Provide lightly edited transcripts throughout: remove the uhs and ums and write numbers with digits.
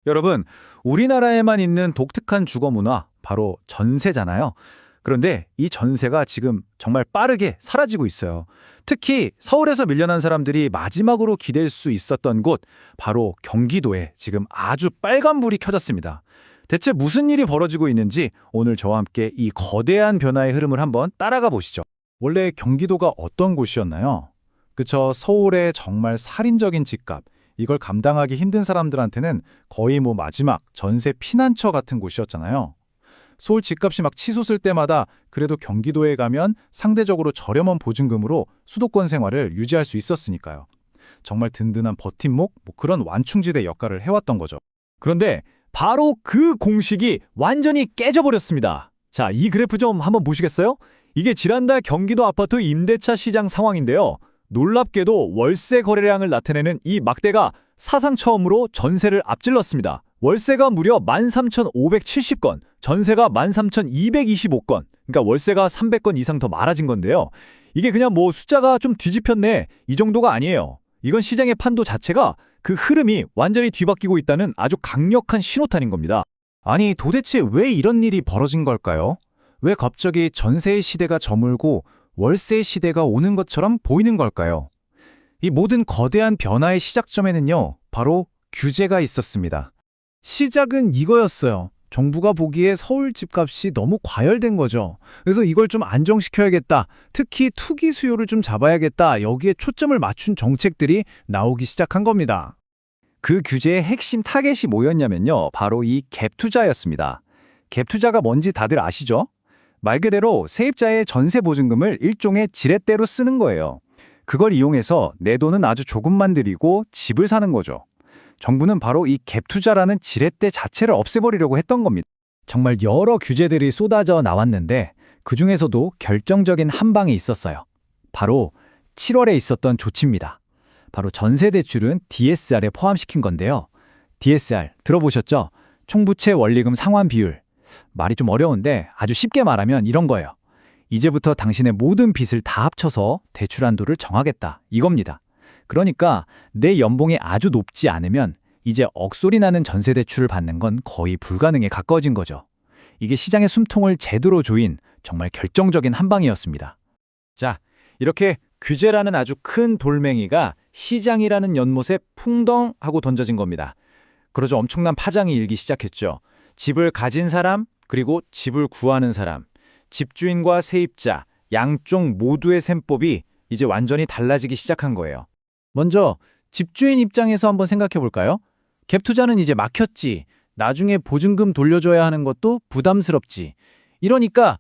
여러분, 우리나라에만 있는 독특한 주거 문화, 바로 전세잖아요. 그런데 이 전세가 지금 정말 빠르게 사라지고 있어요. 특히 서울에서 밀려난 사람들이 마지막으로 기댈 수 있었던 곳, 바로 경기도에 지금 아주 빨간불이 켜졌습니다. 대체 무슨 일이 벌어지고 있는지 오늘 저와 함께 이 거대한 변화의 흐름을 한번 따라가 보시죠. 원래 경기도가 어떤 곳이었나요? 그쵸, 서울의 정말 살인적인 집값, 이걸 감당하기 힘든 사람들한테는 거의 마지막 전세 피난처 같은 곳이었잖아요. 서울 집값이 막 치솟을 때마다 그래도 경기도에 가면 상대적으로 저렴한 보증금으로 수도권 생활을 유지할 수 있었으니까요. 정말 든든한 버팀목, 그런 완충지대 역할을 해왔던 거죠. 그런데 바로 그 공식이 완전히 깨져버렸습니다. 자, 이 그래프 좀 한번 보시겠어요? 이게 지난달 경기도 아파트 임대차 시장 상황인데요. 놀랍게도 월세 거래량을 나타내는 이 막대가 사상 처음으로 전세를 앞질렀습니다. 월세가 무려 13,570건, 전세가 13,225건, 그러니까 월세가 300건 이상 더 많아진 건데요. 이게 그냥 숫자가 좀 뒤집혔네, 이 정도가 아니에요. 이건 시장의 판도 자체가 그 흐름이 완전히 뒤바뀌고 있다는 아주 강력한 신호탄인 겁니다. 아니, 도대체 왜 이런 일이 벌어진 걸까요? 왜 갑자기 전세의 시대가 저물고 월세의 시대가 오는 것처럼 보이는 걸까요? 이 모든 거대한 변화의 시작점에는요, 바로 규제가 있었습니다. 시작은 이거였어요. 정부가 보기에 서울 집값이 너무 과열된 거죠. 그래서 이걸 좀 안정시켜야겠다. 특히 투기 수요를 좀 잡아야겠다. 여기에 초점을 맞춘 정책들이 나오기 시작한 겁니다. 그 규제의 핵심 타겟이 뭐였냐면요. 바로 이 갭 투자였습니다. 갭 투자가 뭔지 다들 아시죠? 말 그대로 세입자의 전세 보증금을 일종의 지렛대로 쓰는 거예요. 그걸 이용해서 내 돈은 아주 조금만 들이고 집을 사는 거죠. 정부는 바로 이 갭 투자라는 지렛대 자체를 없애버리려고 했던 겁니다. 정말 여러 규제들이 쏟아져 나왔는데 그중에서도 결정적인 한 방이 있었어요. 바로 7월에 있었던 조치입니다. 바로 전세 대출은 DSR에 포함시킨 건데요. DSR 들어보셨죠? 총부채 원리금 상환 비율. 말이 좀 어려운데 아주 쉽게 말하면 이런 거예요. 이제부터 당신의 모든 빚을 다 합쳐서 대출 한도를 정하겠다, 이겁니다. 그러니까 내 연봉이 아주 높지 않으면 이제 억소리 나는 전세 대출을 받는 건 거의 불가능에 가까워진 거죠. 이게 시장의 숨통을 제대로 조인 정말 결정적인 한 방이었습니다. 자, 이렇게 규제라는 아주 큰 돌멩이가 시장이라는 연못에 풍덩 하고 던져진 겁니다. 그러죠, 엄청난 파장이 일기 시작했죠. 집을 가진 사람, 그리고 집을 구하는 사람, 집주인과 세입자, 양쪽 모두의 셈법이 이제 완전히 달라지기 시작한 거예요. 먼저 집주인 입장에서 한번 생각해 볼까요? 갭 투자는 이제 막혔지. 나중에 보증금 돌려줘야 하는 것도 부담스럽지. 이러니까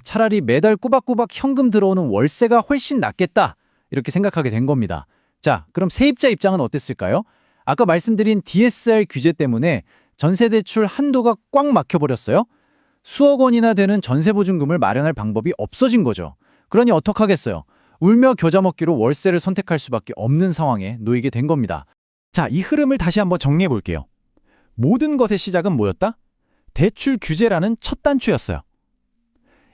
차라리 매달 꼬박꼬박 현금 들어오는 월세가 훨씬 낫겠다, 이렇게 생각하게 된 겁니다. 자, 그럼 세입자 입장은 어땠을까요? 아까 말씀드린 DSR 규제 때문에 전세대출 한도가 꽉 막혀버렸어요. 수억 원이나 되는 전세보증금을 마련할 방법이 없어진 거죠. 그러니 어떡하겠어요? 울며 겨자 먹기로 월세를 선택할 수밖에 없는 상황에 놓이게 된 겁니다. 자, 이 흐름을 다시 한번 정리해 볼게요. 모든 것의 시작은 뭐였다? 대출 규제라는 첫 단추였어요.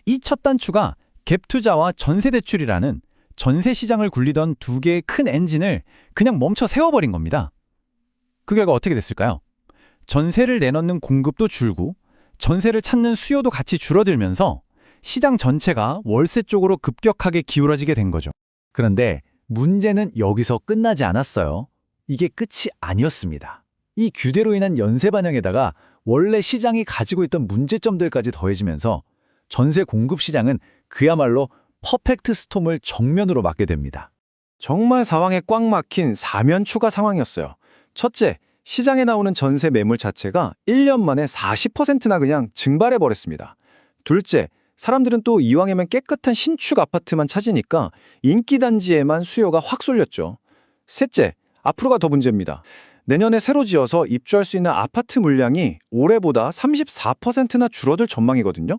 이 첫 단추가 갭 투자와 전세 대출이라는 전세 시장을 굴리던 두 개의 큰 엔진을 그냥 멈춰 세워버린 겁니다. 그 결과 어떻게 됐을까요? 전세를 내놓는 공급도 줄고 전세를 찾는 수요도 같이 줄어들면서 시장 전체가 월세 쪽으로 급격하게 기울어지게 된 거죠. 그런데 문제는 여기서 끝나지 않았어요. 이게 끝이 아니었습니다. 이 규제로 인한 연쇄 반영에다가 원래 시장이 가지고 있던 문제점들까지 더해지면서 전세 공급 시장은 그야말로 퍼펙트 스톰을 정면으로 맞게 됩니다. 정말 상황에 꽉 막힌 사면초가 상황이었어요. 첫째, 시장에 나오는 전세 매물 자체가 1년 만에 40%나 그냥 증발해버렸습니다. 둘째, 사람들은 또 이왕이면 깨끗한 신축 아파트만 찾으니까 인기 단지에만 수요가 확 쏠렸죠. 셋째, 앞으로가 더 문제입니다. 내년에 새로 지어서 입주할 수 있는 아파트 물량이 올해보다 34%나 줄어들 전망이거든요.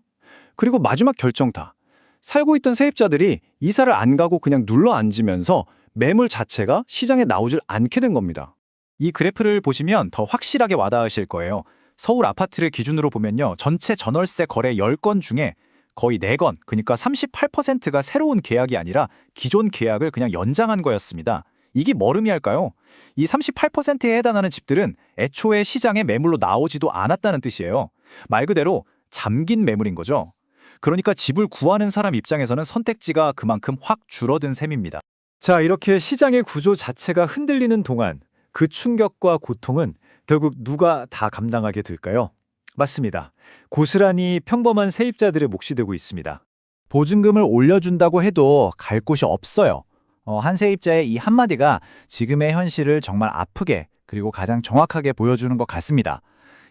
그리고 마지막 결정타. 살고 있던 세입자들이 이사를 안 가고 그냥 눌러 앉으면서 매물 자체가 시장에 나오질 않게 된 겁니다. 이 그래프를 보시면 더 확실하게 와닿으실 거예요. 서울 아파트를 기준으로 보면요, 전체 전월세 거래 10건 중에 거의 4건, 그러니까 38%가 새로운 계약이 아니라 기존 계약을 그냥 연장한 거였습니다. 이게 뭘 의미할까요? 이 38%에 해당하는 집들은 애초에 시장에 매물로 나오지도 않았다는 뜻이에요. 말 그대로 잠긴 매물인 거죠. 그러니까 집을 구하는 사람 입장에서는 선택지가 그만큼 확 줄어든 셈입니다. 자, 이렇게 시장의 구조 자체가 흔들리는 동안 그 충격과 고통은 결국 누가 다 감당하게 될까요? 맞습니다. 고스란히 평범한 세입자들의 몫이 되고 있습니다. 보증금을 올려준다고 해도 갈 곳이 없어요. 한 세입자의 이 한마디가 지금의 현실을 정말 아프게 그리고 가장 정확하게 보여주는 것 같습니다.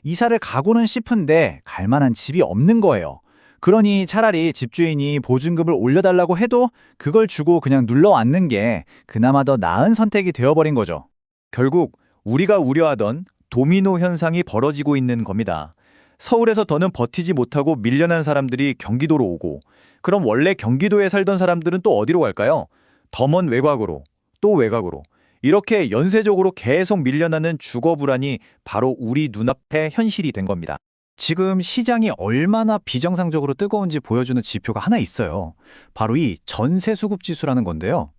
이사를 가고는 싶은데 갈 만한 집이 없는 거예요. 그러니 차라리 집주인이 보증금을 올려달라고 해도 그걸 주고 그냥 눌러앉는 게 그나마 더 나은 선택이 되어버린 거죠. 결국 우리가 우려하던 도미노 현상이 벌어지고 있는 겁니다. 서울에서 더는 버티지 못하고 밀려난 사람들이 경기도로 오고, 그럼 원래 경기도에 살던 사람들은 또 어디로 갈까요? 더 먼 외곽으로, 또 외곽으로. 이렇게 연쇄적으로 계속 밀려나는 주거 불안이 바로 우리 눈앞의 현실이 된 겁니다. 지금 시장이 얼마나 비정상적으로 뜨거운지 보여주는 지표가 하나 있어요. 바로 이 전세 수급 지수라는 건데요.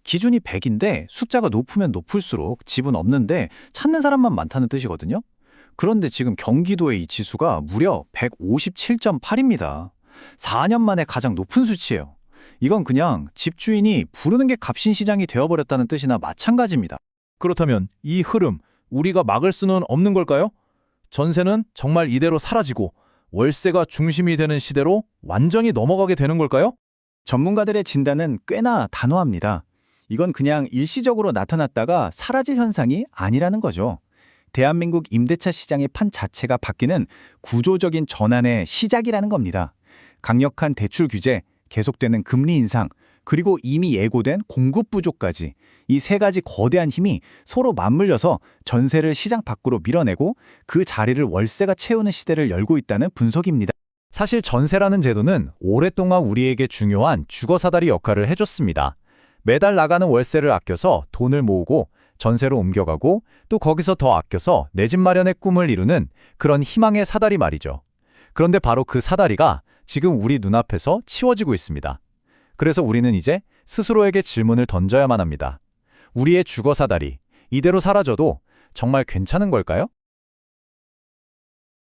기준이 100인데 숫자가 높으면 높을수록 집은 없는데 찾는 사람만 많다는 뜻이거든요. 그런데 지금 경기도의 이 지수가 무려 157.8입니다. 4년 만에 가장 높은 수치예요. 이건 그냥 집주인이 부르는 게 값인 시장이 되어버렸다는 뜻이나 마찬가지입니다. 그렇다면 이 흐름, 우리가 막을 수는 없는 걸까요? 전세는 정말 이대로 사라지고 월세가 중심이 되는 시대로 완전히 넘어가게 되는 걸까요? 전문가들의 진단은 꽤나 단호합니다. 이건 그냥 일시적으로 나타났다가 사라질 현상이 아니라는 거죠. 대한민국 임대차 시장의 판 자체가 바뀌는 구조적인 전환의 시작이라는 겁니다. 강력한 대출 규제, 계속되는 금리 인상, 그리고 이미 예고된 공급 부족까지 이 세 가지 거대한 힘이 서로 맞물려서 전세를 시장 밖으로 밀어내고 그 자리를 월세가 채우는 시대를 열고 있다는 분석입니다. 사실 전세라는 제도는 오랫동안 우리에게 중요한 주거사다리 역할을 해줬습니다. 매달 나가는 월세를 아껴서 돈을 모으고 전세로 옮겨가고 또 거기서 더 아껴서 내 집 마련의 꿈을 이루는 그런 희망의 사다리 말이죠. 그런데 바로 그 사다리가 지금 우리 눈앞에서 치워지고 있습니다. 그래서 우리는 이제 스스로에게 질문을 던져야만 합니다. 우리의 주거 사다리, 이대로 사라져도 정말 괜찮은 걸까요?